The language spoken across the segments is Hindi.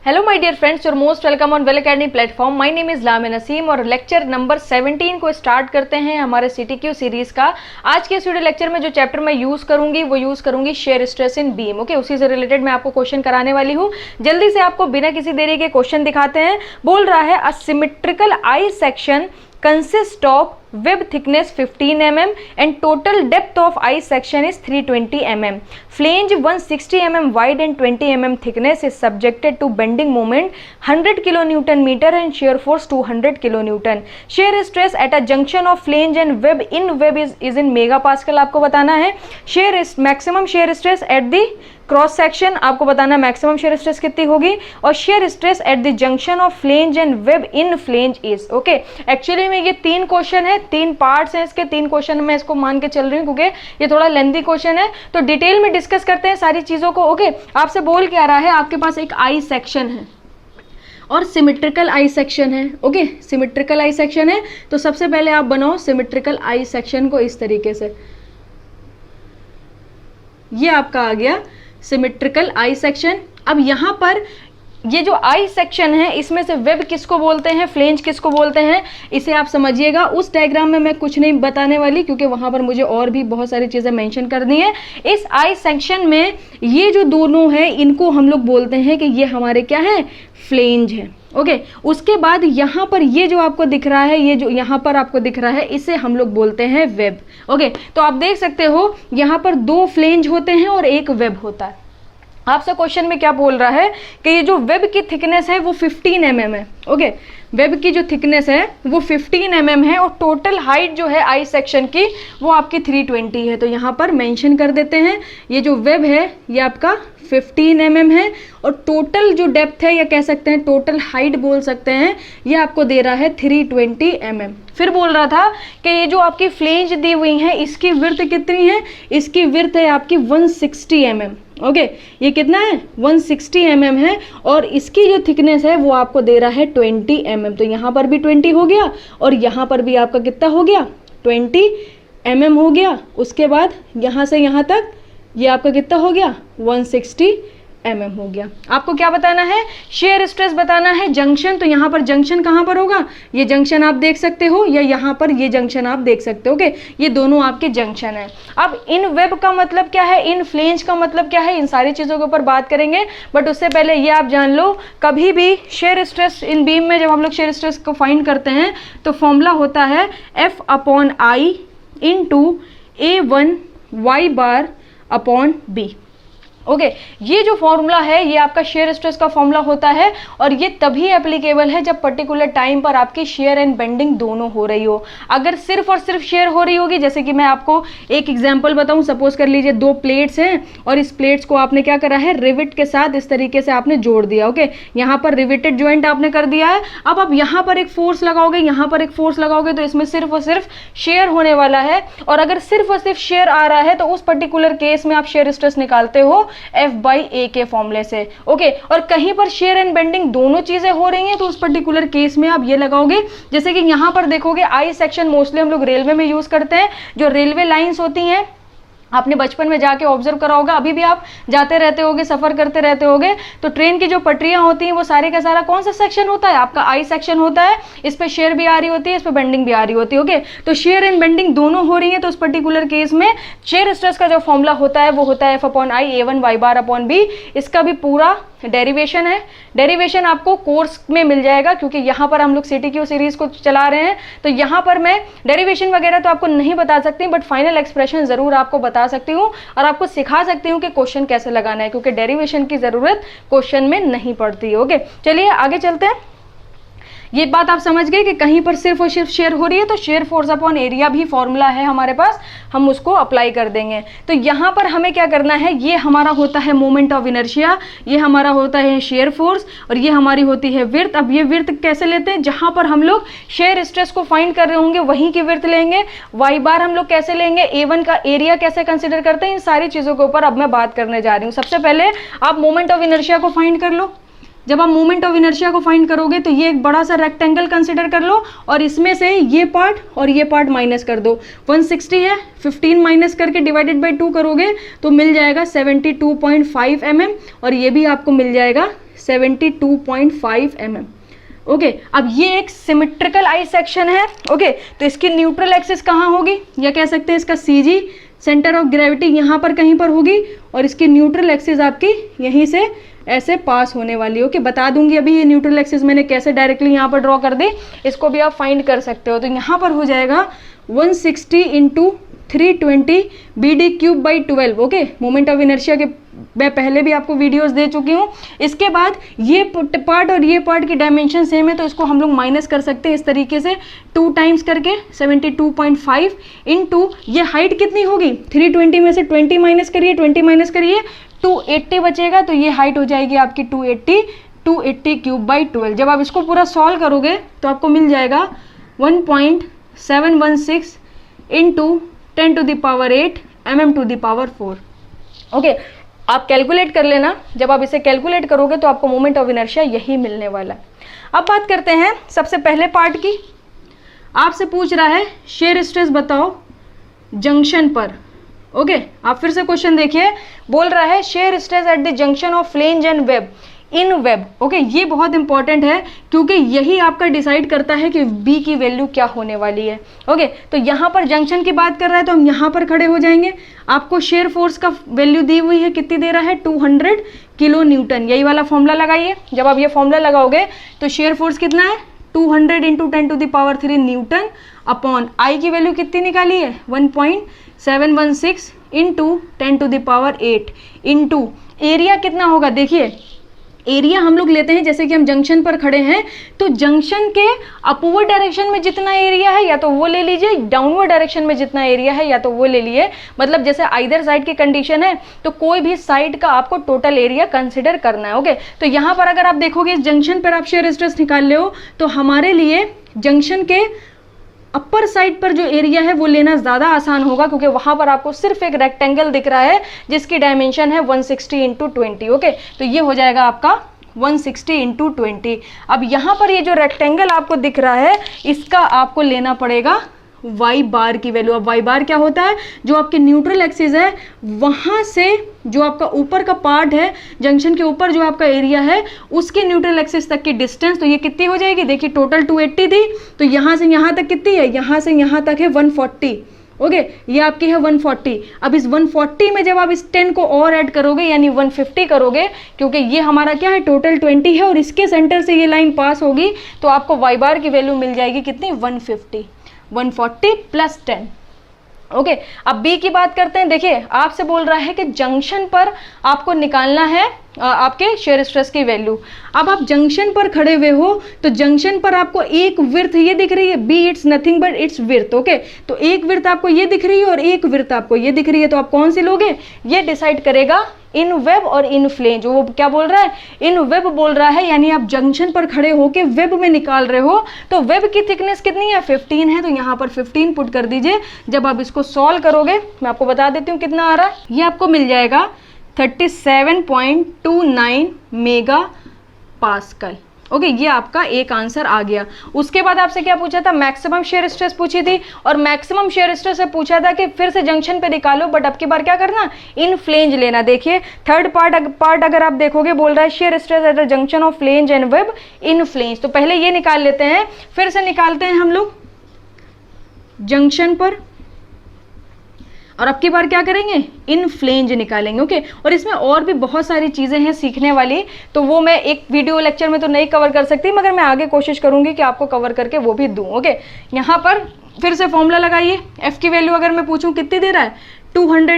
Hello my dear friends, your most welcome on Well Academy platform. My name is Lamia Naseem और लेक्चर नंबर 17 को स्टार्ट करते हैं हमारे सीटीक्यू सीरीज का। आज के इस वीडियो लेक्चर में जो चैप्टर मैं यूज करूंगी shear stress in beam. Okay, उसी से रिलेटेड मैं आपको क्वेश्चन कराने वाली हूँ। जल्दी से आपको बिना किसी देरी के क्वेश्चन दिखाते हैं। बोल रहा है, a symmetrical I section consist of web thickness 15 mm and total depth of eye section is 320 mm. Flange 160 mm wide and 20 mm thickness is subjected to bending moment 100 kN meter and shear force 200 kN. Shear stress at a junction of flange and web is in megapascal आपको बताना है। maximum shear stress at the cross section आपको बताना मैक्सिमम शेयर स्ट्रेस कितनी होगी, और shear stress at the junction of flange and web in flange is. Okay, actually में ये 3 क्वेश्चन है, 3 पार्ट्स हैं इसके। 3 क्वेश्चन मैं इसको मान के चल रही हूँ क्योंकि ये थोड़ा लेंथी क्वेश्चन है, तो डिटेल में डिस्कस करते हैं सारी चीजों को। ओके, आपसे बोल क्या रहा है, आपके पास एक आई सेक्शन है और सिमेट्रिकल आई सेक्शन है। ओके, सिमेट्रिकल आई सेक्शन है, तो सबसे पहले आप बनाओ सिमेट्रिकल आई सेक्शन को इस तरीके से। ये आपका आ गया सिमेट्रिकल आई सेक्शन। अब यहां पर ये जो आई सेक्शन है, इसमें से वेब किसको बोलते हैं, फ्लेंज किसको बोलते हैं, इसे आप समझिएगा। उस डायग्राम में मैं कुछ नहीं बताने वाली क्योंकि वहां पर मुझे और भी बहुत सारी चीजें मेंशन करनी है। इस आई सेक्शन में ये जो दोनों हैं, इनको हम लोग बोलते हैं कि ये हमारे क्या है, फ्लेंज है। ओके, उसके बाद यहाँ पर ये जो आपको दिख रहा है, ये जो यहाँ पर आपको दिख रहा है, इसे हम लोग बोलते हैं वेब। ओके, तो आप देख सकते हो यहाँ पर 2 फ्लेंज होते हैं और 1 वेब होता है। आपसे क्वेश्चन में क्या बोल रहा है कि ये जो वेब की थिकनेस है वो 15 mm है। ओके, वेब की जो थिकनेस है वो 15 mm है और टोटल हाइट जो है आई सेक्शन की वो आपकी 320 है। तो यहाँ पर मेंशन कर देते हैं, ये जो वेब है ये आपका 15 mm है और टोटल जो डेप्थ है, या कह सकते हैं टोटल हाइट बोल सकते हैं, ये आपको दे रहा है 320 mm। फिर बोल रहा था कि ये जो आपकी फ्लेंज दी हुई है, इसकी विड्थ कितनी है, इसकी विड्थ है आपकी 160 mm। ओके, ये कितना है, 160 mm है और इसकी जो थिकनेस है वो आपको दे रहा है 20 mm। तो यहाँ पर भी 20 हो गया और यहाँ पर भी आपका कितना हो गया, 20 mm हो गया। उसके बाद यहाँ से यहाँ तक ये आपका कितना हो गया, 160 mm हो गया। आपको क्या बताना है, शेयर स्ट्रेस बताना है। जंक्शन, तो यहाँ पर जंक्शन कहाँ पर होगा, ये जंक्शन आप देख सकते हो, या यहाँ पर ये जंक्शन आप देख सकते हो। ओके, ये दोनों आपके जंक्शन है। अब इन वेब का मतलब क्या है, इन फ्लेंज का मतलब क्या है, इन सारी चीज़ों के ऊपर बात करेंगे। बट उससे पहले ये आप जान लो, कभी भी शेयर स्ट्रेस इन बीम में जब हम लोग शेयर स्ट्रेस को फाइंड करते हैं तो फॉर्मूला होता है F/I × A1 Y bar upon B। Okay, ये जो फॉर्मूला है ये आपका शेयर स्ट्रेस का फॉर्मूला होता है और ये तभी एप्लीकेबल है जब पर्टिकुलर टाइम पर आपकी शेयर एंड बेंडिंग दोनों हो रही हो। अगर सिर्फ और सिर्फ शेयर हो रही होगी, जैसे कि मैं आपको एक एग्जांपल बताऊं, सपोज कर लीजिए 2 प्लेट्स हैं और इस प्लेट्स को आपने क्या करा है, रिविट के साथ इस तरीके से आपने जोड़ दिया। ओके, यहाँ पर रिविटेड ज्वाइंट आपने कर दिया है। अब आप यहाँ पर एक फोर्स लगाओगे, यहाँ पर एक फोर्स लगाओगे, तो इसमें सिर्फ और सिर्फ शेयर होने वाला है। और अगर सिर्फ और सिर्फ शेयर आ रहा है तो उस पर्टिकुलर केस में आप शेयर स्ट्रेस निकालते हो F/A के फॉर्मूले से। ओके, और कहीं पर शेयर एंड बेंडिंग दोनों चीजें हो रही हैं तो उस पर्टिकुलर केस में आप ये लगाओगे। जैसे कि यहाँ पर देखोगे, आई सेक्शन मोस्टली हम लोग रेलवे में यूज करते हैं। जो रेलवे लाइंस होती हैं, आपने बचपन में जाके ऑब्जर्व करा होगा, अभी भी आप जाते रहते होगे, सफर करते रहते होगे, तो ट्रेन की जो पटरियां होती हैं वो सारे का सारा कौन सा सेक्शन होता है, आपका आई सेक्शन होता है। इस पे शेयर भी आ रही होती है, इस पे बेंडिंग भी आ रही होती है। ओके, तो शेयर एंड बेंडिंग दोनों हो रही है, तो उस पर्टिकुलर केस में शेयर स्ट्रेस का जो फॉर्मूला होता है वो होता है F/I A1 Y bar upon B। इसका भी पूरा डेरिवेशन है, डेरिवेशन आपको कोर्स में मिल जाएगा क्योंकि यहाँ पर हम लोग सीटीक्यू सीरीज को चला रहे हैं। तो यहाँ पर मैं डेरिवेशन वगैरह तो आपको नहीं बता सकती, बट फाइनल एक्सप्रेशन जरूर आपको बता सकती हूँ और आपको सिखा सकती हूँ कि क्वेश्चन कैसे लगाना है, क्योंकि डेरिवेशन की जरूरत क्वेश्चन में नहीं पड़ती है। ओके, चलिए आगे चलते हैं। ये बात आप समझ गए कि कहीं पर सिर्फ और सिर्फ शेयर हो रही है तो शेयर फोर्स अपॉन एरिया भी फॉर्मूला है हमारे पास, हम उसको अप्लाई कर देंगे। तो यहाँ पर हमें क्या करना है, ये हमारा होता है मोमेंट ऑफ इनर्शिया, ये हमारा होता है शेयर फोर्स और ये हमारी होती है विड्थ। अब ये विड्थ कैसे लेते हैं, जहाँ पर हम लोग शेयर स्ट्रेस को फाइंड कर रहे होंगे वहीं की विड्थ लेंगे। वाई बार हम लोग कैसे लेंगे, A1 का एरिया कैसे कंसिडर करते हैं, इन सारी चीज़ों के ऊपर अब मैं बात करने जा रही हूँ। सबसे पहले आप मोमेंट ऑफ इनर्शिया को फाइंड कर लो। जब आप मोमेंट ऑफ इनर्शिया को फाइंड करोगे तो ये एक बड़ा सा रेक्टेंगल कंसिडर कर लो और इसमें से ये पार्ट और ये पार्ट माइनस कर दो। 160 है, 15 माइनस करके डिवाइडेड बाई 2 करोगे तो मिल जाएगा 72.5 mm और ये भी आपको मिल जाएगा 72.5 mm। ओके, अब ये एक सिमेट्रिकल आई सेक्शन है। ओके, तो इसकी न्यूट्रल एक्सिस कहाँ होगी, या कह सकते हैं इसका सीजी सेंटर ऑफ ग्रेविटी यहाँ पर कहीं पर होगी, और इसकी न्यूट्रल एक्सिस आपकी यहीं से ऐसे पास होने वाली है। ओके, बता दूंगी अभी ये न्यूट्रल एक्सिस मैंने कैसे डायरेक्टली यहाँ पर ड्रॉ कर दी, इसको भी आप फाइंड कर सकते हो। तो यहाँ पर हो जाएगा 160 × 320 BD³/12। Okay, moment of inertia के मैं पहले भी आपको वीडियोस दे चुकी हूँ। इसके बाद ये पार्ट और ये पार्ट की डायमेंशन सेम है, तो इसको हम लोग माइनस कर सकते हैं इस तरीके से 2 टाइम्स करके 72.5 इंटू ये हाइट कितनी होगी, 320 में से 20 माइनस करिए, 20 माइनस करिए, 280 बचेगा, तो ये हाइट हो जाएगी आपकी 280/12। जब आप इसको पूरा सॉल्व करोगे तो आपको मिल जाएगा 1.716 इंटू 10⁸ mm⁴। ओके, आप कैलकुलेट कर लेना, जब आप इसे कैलकुलेट करोगे तो आपको मोमेंट ऑफ इनर्शिया यही मिलने वाला है। अब बात करते हैं सबसे पहले पार्ट की। आपसे पूछ रहा है शेयर स्ट्रेस बताओ जंक्शन पर। ओके, आप फिर से क्वेश्चन देखिए, बोल रहा है shear stress at the junction of flange and web in web. Okay, ये बहुत इंपॉर्टेंट है क्योंकि यही आपका डिसाइड करता है कि बी की वैल्यू क्या होने वाली है। ओके, तो यहाँ पर जंक्शन की बात कर रहा है तो हम यहाँ पर खड़े हो जाएंगे। आपको शेयर फोर्स का वैल्यू दी हुई है, कितनी दे रहा है, 200 किलो न्यूटन। यही वाला फॉर्मूला लगाइए। जब आप ये फॉर्मूला लगाओगे तो शेयर फोर्स कितना है, 200 × 10⁻³ न्यूटन अपॉन आई की वैल्यू कितनी निकाली है, 1.716 इंटू 10⁸ इंटू एरिया कितना होगा। देखिए एरिया हम लोग लेते हैं, जैसे कि हम जंक्शन पर खड़े हैं तो जंक्शन के अपवर्ड डायरेक्शन में जितना एरिया है या तो वो ले लीजिए, डाउनवर्ड डायरेक्शन में जितना एरिया है या तो वो ले लिए। मतलब जैसे आइदर साइड की कंडीशन है तो कोई भी साइड का आपको टोटल एरिया कंसिडर करना है। ओके, तो यहाँ पर अगर आप देखोगे इस जंक्शन पर आप शेयर स्ट्रेस निकाल ले हो तो हमारे लिए जंक्शन के अपर साइड पर जो एरिया है वो लेना ज़्यादा आसान होगा, क्योंकि वहाँ पर आपको सिर्फ एक रेक्टेंगल दिख रहा है जिसकी डायमेंशन है 160 × 20। ओके, तो ये हो जाएगा आपका 160 × 20। अब यहाँ पर ये जो रेक्टेंगल आपको दिख रहा है इसका आपको लेना पड़ेगा वाई बार की वैल्यू। अब वाई बार क्या होता है, जो आपके न्यूट्रल एक्सिस है वहाँ से जो आपका ऊपर का पार्ट है, जंक्शन के ऊपर जो आपका एरिया है उसके न्यूट्रल एक्सिस तक की डिस्टेंस। तो ये कितनी हो जाएगी, देखिए टोटल 280 थी, तो यहाँ से यहाँ तक कितनी है, यहाँ से यहाँ तक है 140। ओके, ये आपकी है 140। अब इस 140 में जब आप इस 10 को और ऐड करोगे यानी 150 करोगे, क्योंकि ये हमारा क्या है टोटल 20 है और इसके सेंटर से ये लाइन पास होगी, तो आपको वाई बार की वैल्यू मिल जाएगी कितनी, 150, 140 + 10। ओके, अब बी की बात करते हैं। देखिए आपसे बोल रहा है कि जंक्शन पर आपको निकालना है आपके शेयर स्ट्रेस की वैल्यू। अब आप जंक्शन पर खड़े हुए हो तो जंक्शन पर आपको एक विड्थ ये दिख रही है, b it's nothing but its width. Okay, तो एक विड्थ आपको ये दिख रही है और एक विड्थ आपको ये दिख रही है, तो आप कौन सी लोगे, ये डिसाइड करेगा इन वेब और इन फ्लेंज। वो क्या बोल रहा है, इन वेब बोल रहा है, यानी आप जंक्शन पर खड़े होके वेब में निकाल रहे हो। तो वेब की थिकनेस कितनी है, 15 है, तो यहाँ पर 15 पुट कर दीजिए। जब आप इसको सॉल्व करोगे मैं आपको बता देती हूँ कितना आ रहा है, ये आपको मिल जाएगा 37.29 मेगा पास्कल। ओके, ये आपका एक आंसर आ गया। उसके बाद आपसे क्या पूछा था, मैक्सिमम शेयर स्ट्रेस पूछी थी, और मैक्सिमम शेयर स्ट्रेस से पूछा था कि फिर से जंक्शन पे निकालो, बट अब की बार क्या करना, इन फ्लेंज लेना। देखिए थर्ड पार्ट अगर आप देखोगे बोल रहा है shear stress at the junction of flange and web in flange. तो पहले ये निकाल लेते हैं, फिर से निकालते हैं हम लोग जंक्शन पर, और अब की बार क्या करेंगे, इन फ्लेंज निकालेंगे। ओके, और इसमें और भी बहुत सारी चीज़ें हैं सीखने वाली, तो वो मैं एक वीडियो लेक्चर में तो नहीं कवर कर सकती, मगर मैं आगे कोशिश करूंगी कि आपको कवर करके वो भी दूं। ओके, यहाँ पर फिर से फॉर्मूला लगाइए। एफ की वैल्यू अगर मैं पूछूं कितनी दे रहा है, 200 ×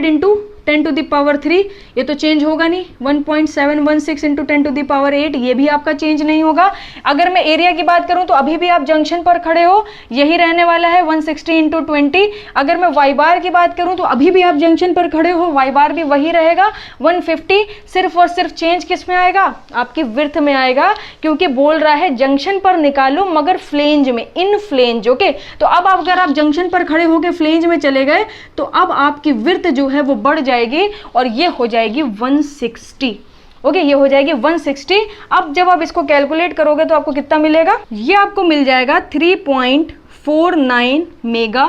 10⁻3, ये तो चेंज होगा नहीं। 1.716 × 10⁸, ये भी आपका चेंज नहीं होगा। अगर मैं एरिया की बात करूं तो अभी भी आप जंक्शन पर खड़े हो, यही रहने वाला है 160 × 20। अगर मैं वाई बार की बात करूं तो अभी भी आप जंक्शन पर खड़े हो, वाई बार भी वही रहेगा 150। सिर्फ और सिर्फ चेंज किस में आएगा, आपकी विड्थ में आएगा, क्योंकि बोल रहा है जंक्शन पर निकालो मगर फ्लेंज में, इन फ्लेंज। ओके, तो अब अगर आप जंक्शन पर खड़े होकर फ्लेंज में चले गए तो अब आपकी विड्थ जो है वो बढ़ जाएगी और ये हो जाएगी 160। ओके, ये हो जाएगी 160। अब जब आप इसको कैलकुलेट करोगे तो आपको कितना मिलेगा, ये आपको मिल जाएगा 3.49 मेगा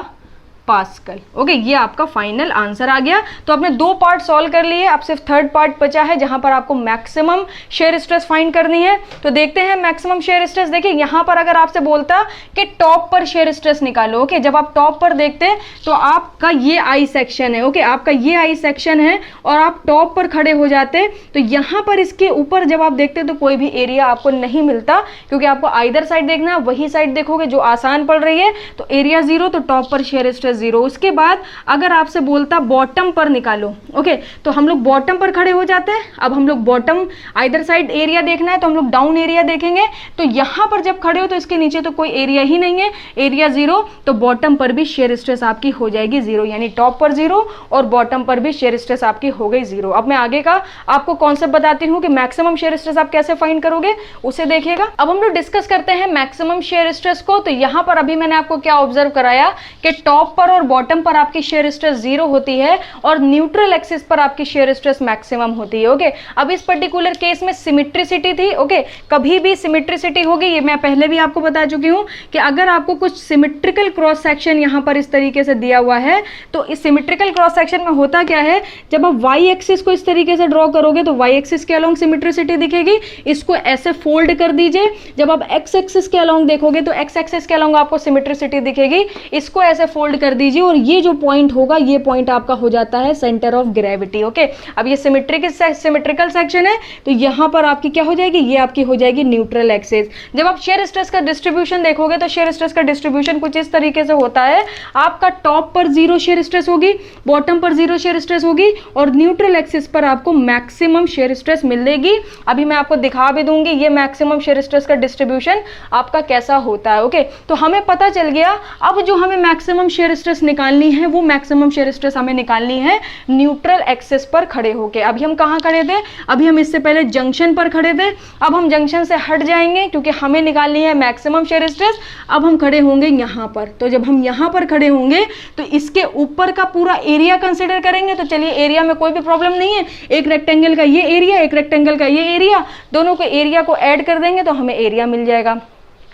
पास्कल। ओके, ये आपका फाइनल आंसर आ गया। तो आपने 2 पार्ट सॉल्व कर लिए, अब सिर्फ थर्ड पार्ट बचा है जहां पर आपको मैक्सिमम शेयर स्ट्रेस फाइंड करनी है। तो देखते हैं मैक्सिमम शेयर स्ट्रेस। देखिए यहां पर अगर आपसे बोलता कि टॉप पर शेयर स्ट्रेस निकालो, ओके, जब आप टॉप पर देखते हैं तो आपका ये आई सेक्शन है, ओके, आपका ये आई सेक्शन है और आप टॉप पर खड़े हो जाते, तो यहां पर इसके ऊपर जब आप देखते तो कोई भी एरिया आपको नहीं मिलता, क्योंकि आपको आइदर साइड देखना है, वही साइड देखोगे जो आसान पड़ रही है, तो एरिया 0, तो टॉप पर शेयर स्ट्रेस 0। उसके बाद अगर आपसे बोलता बॉटम पर निकालो, ओके, तो हम लोग बॉटम पर खड़े हो जाते हैं। अब हम लोग बॉटम आइदर साइड एरिया देखना है तो हम लोग डाउन एरिया देखेंगे, तो यहां पर जब खड़े हो तो इसके नीचे तो कोई एरिया ही नहीं है, एरिया 0, तो बॉटम पर भी शेयर स्ट्रेस आपकी हो जाएगी 0, यानी टॉप पर 0 और बॉटम पर भी शेयर स्ट्रेस आपकी हो गई 0। अब मैं आगे का आपको कॉन्सेप्ट बताती हूँ कि मैक्सिमम शेयर स्ट्रेस आप कैसे फाइंड करोगे, उसे देखिएगा। अब हम लोग डिस्कस करते हैं मैक्सिमम शेयर स्ट्रेस को। तो यहां पर अभी मैंने आपको क्या ऑब्जर्व कराया कि टॉप पर और बॉटम पर आपकी शेयर स्ट्रेस 0 होती है और न्यूट्रल एक्सिस पर आपकी शेयर स्ट्रेस मैक्सिमम होती है। ओके, अब इस पर्टिकुलर केस में सिमेट्रिसिटी थी। ओके, कभी भी सिमेट्रिसिटी होगी, ये मैं पहले भी आपको बता चुकी हूं कि अगर आपको कुछ सिमेट्रिकल क्रॉस सेक्शन यहां पर इस तरीके से दिया हुआ है, तो इस सिमेट्रिकल क्रॉस सेक्शन में होता क्या है, जब आप वाई एक्सिस को इस तरीके से ड्रॉ करोगे तो वाई एक्सिस के अलोंग सिमेट्रिसिटी दिखेगी, इसको ऐसे फोल्ड कर दीजिए। जब आप एक्स एक्सिस के अलोंग देखोगे तो एक्स एक्सिस के अलोंग आपको सिमेट्रिसिटी दिखेगी, इसको ऐसे फोल्ड कर दीजिए और ये जो पॉइंट होगा, ये पॉइंट आपका हो जाता है सेंटर ऑफ ग्रेविटी। ओके, अब ये सिमेट्रिकल सेक्शन है, तो यहां पर आपकी क्या हो जाएगी, ये आपकी हो जाएगी न्यूट्रल एक्सिस। जब आप शेयर स्ट्रेस का डिस्ट्रीब्यूशन देखोगे तो शेयर स्ट्रेस का डिस्ट्रीब्यूशन कुछ इस तरीके से होता है, आपका टॉप पर 0 शेयर स्ट्रेस होगी, बॉटम पर 0 शेयर स्ट्रेस होगी और न्यूट्रल एक्सिस पर आपको मैक्सिमम शेयर स्ट्रेस मिलेगी। अभी मैं आपको दिखा भी दूंगी ये मैक्सिमम शेयर स्ट्रेस का डिस्ट्रीब्यूशन आपका कैसा होता है। ओके, तो हमें पता चल गया। अब जो हमें मैक्सिमम शेयर स्ट्रेस निकालनी है, वो मैक्सिमम शेयर स्ट्रेस हमें निकालनी है न्यूट्रल एक्सिस पर खड़े होके। अभी हम कहां खड़े थे, अभी हम इससे पहले जंक्शन पर खड़े थे, अब हम जंक्शन से हट जाएंगे क्योंकि हमें निकालनी है मैक्सिमम शेयर स्ट्रेस। अब हम खड़े होंगे यहां पर, तो जब हम यहां पर खड़े होंगे तो इसके ऊपर का पूरा एरिया कंसीडर करेंगे। तो चलिए, एरिया में कोई भी प्रॉब्लम नहीं है, एक रेक्टेंगल का ये एरिया, एक रेक्टेंगल का ये एरिया, दोनों के एरिया को ऐड कर देंगे तो हमें एरिया मिल जाएगा।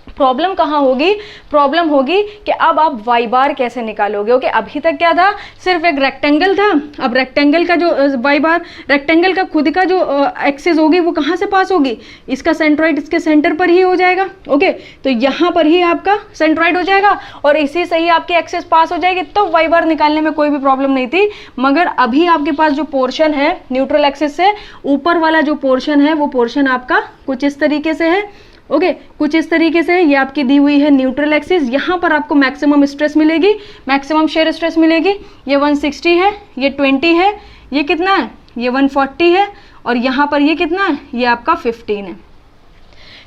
प्रॉब्लम कहाँ होगी, प्रॉब्लम होगी कि अब आप वाई बार कैसे निकालोगे। ओके, अभी तक क्या था, सिर्फ एक रेक्टेंगल था, अब रेक्टेंगल का जो वाई बार, रेक्टेंगल का खुद का जो एक्सिस होगी वो कहाँ से पास होगी, इसका सेंट्रॉइड इसके सेंटर पर ही हो जाएगा। ओके, तो यहाँ पर ही आपका सेंट्रॉइड हो जाएगा और इसी से ही आपकी एक्सिस पास हो जाएगी, तो वाई बार निकालने में कोई भी प्रॉब्लम नहीं थी। मगर अभी आपके पास जो पोर्शन है न्यूट्रल एक्सिस से ऊपर वाला जो पोर्शन है, वो पोर्शन आपका कुछ इस तरीके से है। ओके, कुछ इस तरीके से ये आपकी दी हुई है न्यूट्रल एक्सिस, यहाँ पर आपको मैक्सिमम स्ट्रेस मिलेगी, मैक्सिमम शेयर स्ट्रेस मिलेगी। ये 160 है, ये 20 है, ये कितना है, ये 140 है और यहाँ पर ये कितना है, ये आपका 15 है।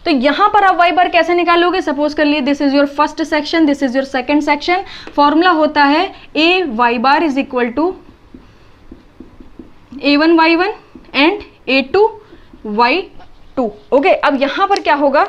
तो यहाँ पर आप वाई बार कैसे निकालोगे, सपोज कर लिए this is your first section, this is your second section. Formula होता है a y bar is equal to A1 Y1 and A2 Y2। Okay, अब यहां पर क्या होगा,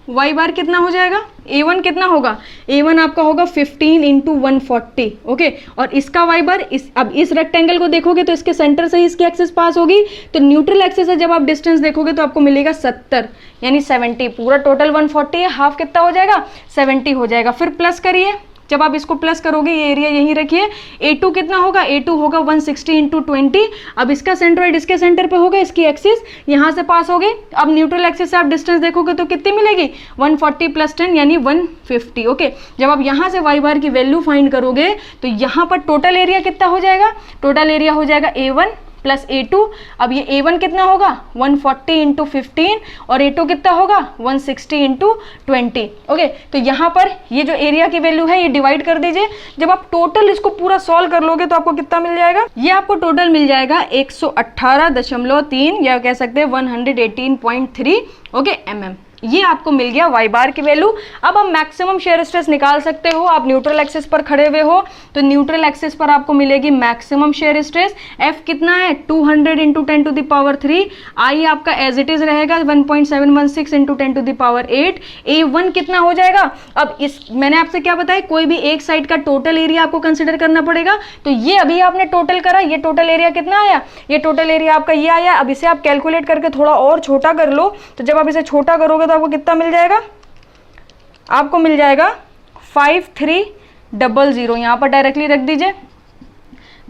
y बार कितना हो जाएगा, A1 कितना होगा, A1 आपका होगा 15 इंटू 140। ओके, और इसका y बार अब इस रेक्टेंगल को देखोगे तो इसके सेंटर से ही इसकी एक्सिस पास होगी, तो न्यूट्रल एक्सिस से जब आप डिस्टेंस देखोगे तो आपको मिलेगा 70 यानी 70। पूरा टोटल 140 है, हाफ कितना हो जाएगा, 70 हो जाएगा। फिर प्लस करिए, जब आप इसको प्लस करोगे ये एरिया यहीं रखिए, A2 कितना होगा, A2 होगा 160 इंटू 20। अब इसका सेंट्रॉइड इसके सेंटर पे होगा, इसकी एक्सिस यहाँ से पास होगी। अब न्यूट्रल एक्सिस से आप डिस्टेंस देखोगे तो कितनी मिलेगी, 140 प्लस 10 यानी 150। ओके, जब आप यहाँ से वाई बार की वैल्यू फाइंड करोगे तो यहाँ पर टोटल एरिया कितना हो जाएगा, टोटल एरिया हो जाएगा A1 प्लस A2। अब ये A1 कितना होगा, 140 इंटू 15 और A2 कितना होगा, 160 इंटू 20। ओके, तो यहाँ पर ये जो एरिया की वैल्यू है ये डिवाइड कर दीजिए। जब आप टोटल इसको पूरा सॉल्व कर लोगे तो आपको कितना मिल जाएगा, ये आपको टोटल मिल जाएगा 118.3 या कह सकते हैं 118.3 ओके mm। ये आपको मिल गया वाई बार की वैल्यू। अब आप मैक्सिमम शेयर स्ट्रेस निकाल सकते हो। आप न्यूट्रल एक्सिस पर खड़े हुए हो तो न्यूट्रल एक्सिस पर आपको मिलेगी मैक्सिमम शेयर स्ट्रेस। एफ कितना है, 200 इंटू 10 टू द पावर 3। आई आपका एज इट इज रहेगा 1.716 into 10 to the power 8। A1 कितना हो जाएगा, अब इस मैंने आपसे क्या बताया, कोई भी एक साइड का टोटल एरिया आपको कंसिडर करना पड़ेगा। तो ये अभी आपने टोटल करा, ये टोटल एरिया कितना आया, ये टोटल एरिया आपका ये आया। अब इसे आप कैलकुलेट करके थोड़ा और छोटा कर लो, तो जब आप इसे छोटा करोगे तो आपको कितना मिल जाएगा, आपको मिल जाएगा 53 5300, यहाँ पर डायरेक्टली रख दीजिए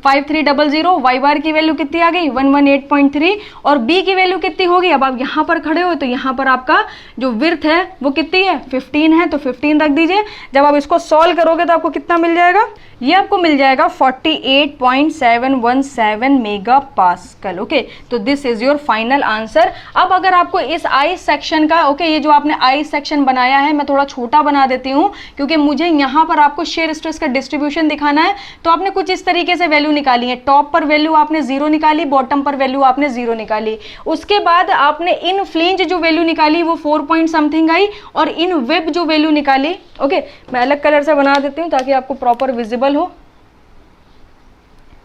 5300। वाई बार की वैल्यू कितनी आ गई 118.3 और बी की वैल्यू कितनी होगी, अब आप यहाँ पर खड़े हो तो यहाँ पर आपका जो विड्थ है वो कितनी है 15 है, तो 15 रख दीजिए। जब आप इसको सॉल्व करोगे तो आपको कितना मिल जाएगा, ये आपको मिल जाएगा 48.717 मेगा पास्कल। ओके, तो this is your final answer. अब अगर आपको इस आई सेक्शन का ये जो आपने आई सेक्शन बनाया है मैं थोड़ा छोटा बना देती हूँ क्योंकि मुझे यहाँ पर आपको शेयर स्ट्रेस का डिस्ट्रीब्यूशन दिखाना है। तो आपने कुछ इस तरीके से वैल्यू निकाली है, टॉप पर वैल्यू आपने 0 निकाली, बॉटम पर वैल्यू आपने 0 निकाली। उसके बाद आपने इन फ्लेंज जो वैल्यू निकाली वो 4 पॉइंट समथिंग आई और इन वेब जो वैल्यू निकाली, ओके मैं अलग कलर से बना देती हूँ ताकि आपको प्रॉपर विजिबल हो।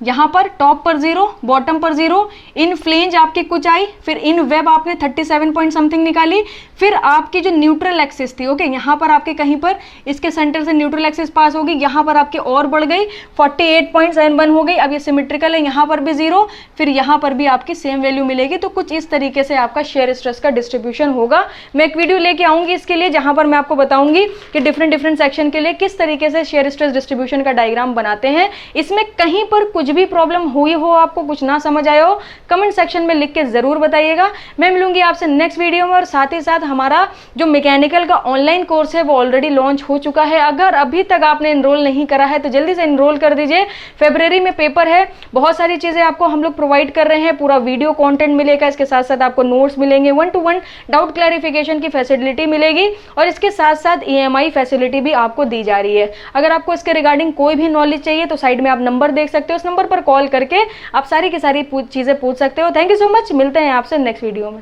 यहाँ पर टॉप पर 0, बॉटम पर 0, इन फ्लेंज आपकी कुछ आई, फिर इन वेब आपने 37 पॉइंट समथिंग निकाली, फिर आपकी जो न्यूट्रल एक्सिस थी, ओके यहाँ पर आपके कहीं पर इसके सेंटर से न्यूट्रल एक्सिस पास होगी, यहाँ पर आपकी और बढ़ गई 48.71 हो गई। अब ये सिमेट्रिकल है, यहाँ पर भी 0, फिर यहाँ पर भी आपकी सेम वैल्यू मिलेगी। तो कुछ इस तरीके से आपका शेयर स्ट्रेस का डिस्ट्रीब्यूशन होगा। मैं एक वीडियो लेके आऊंगी इसके लिए जहां पर मैं आपको बताऊंगी कि डिफरेंट सेक्शन के लिए किस तरीके से शेयर स्ट्रेस डिस्ट्रीब्यूशन का डायग्राम बनाते हैं। इसमें कहीं पर कुछ भी प्रॉब्लम हुई हो, आपको कुछ ना समझ आया हो, कमेंट सेक्शन में लिख के जरूर बताइएगा। मैं मिलूंगी आपसे नेक्स्ट वीडियो में। और साथ ही साथ हमारा जो मैकेनिकल का ऑनलाइन कोर्स है वो ऑलरेडी लॉन्च हो चुका है। अगर अभी तक आपने एनरोल नहीं करा है तो जल्दी से एनरोल कर दीजिए। फरवरी में पेपर है, बहुत सारी चीजें आपको हम लोग प्रोवाइड कर रहे हैं, पूरा वीडियो कंटेंट मिलेगा, इसके साथ साथ आपको नोट्स मिलेंगे, 1-to-1 डाउट क्लैरिफिकेशन की फैसिलिटी मिलेगी और इसके साथ साथ EMI फैसिलिटी भी आपको दी जा रही है। अगर आपको इसके रिगार्डिंग कोई भी नॉलेज चाहिए तो साइड में आप नंबर देख सकते हो, उस नंबर पर कॉल करके आप सारी की सारी चीजें पूछ सकते हो। थैंक यू सो मच, मिलते हैं आपसे नेक्स्ट वीडियो में।